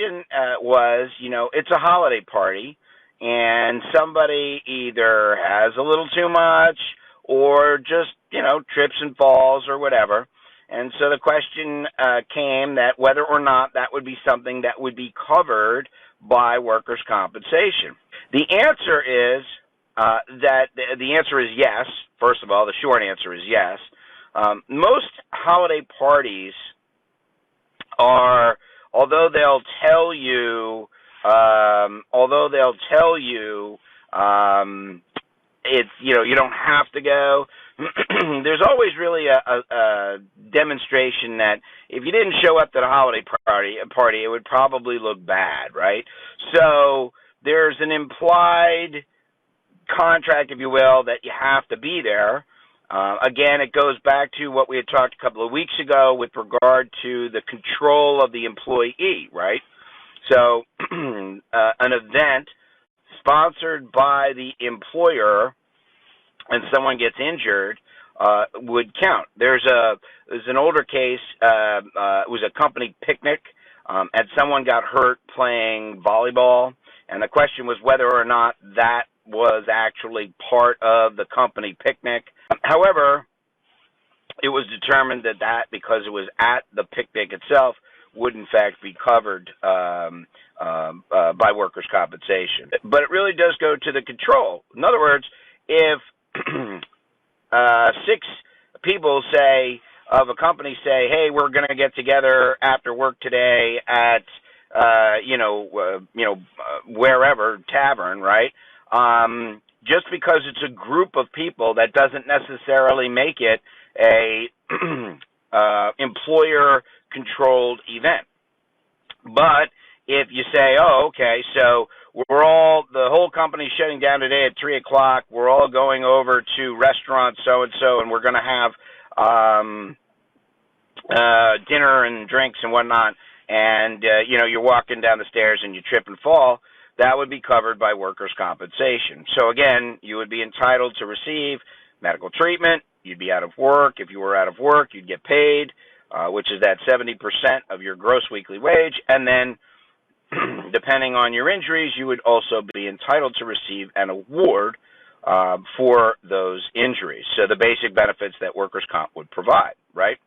question was, it's a holiday party, and somebody either has a little too much or just, trips and falls or whatever. And so the question came that whether or not that would be something that would be covered by workers' compensation. The answer is the answer is yes. First of all, the short answer is yes. Most holiday parties are, although they'll tell you it's, you don't have to go. There's always really a demonstration that if you didn't show up to the holiday party, it would probably look bad, right? So there's an implied contract, if you will, that you have to be there. Again, it goes back to what we had talked a couple of weeks ago with regard to the control of the employee, right? So an event sponsored by the employer and someone gets injured would count. There's an older case. It was a company picnic, and someone got hurt playing volleyball, and the question was whether or not that was actually part of the company picnic. However, it was determined that because it was at the picnic itself, would in fact be covered by workers' compensation. But it really does go to the control. In other words, if 6 people of a company say, hey, we're going to get together after work today at wherever, tavern, right? Just because it's a group of people, that doesn't necessarily make it a employer-controlled event. But if you say, oh, okay, so the whole company's shutting down today at 3 o'clock, we're all going over to restaurant so-and-so, and we're going to have dinner and drinks and whatnot, and, you're walking down the stairs and you trip and fall, that would be covered by workers' compensation. So, again, you would be entitled to receive medical treatment. You'd be out of work. If you were out of work, you'd get paid, which is that 70% of your gross weekly wage. And then, depending on your injuries, you would also be entitled to receive an award for those injuries. So the basic benefits that workers' comp would provide, right?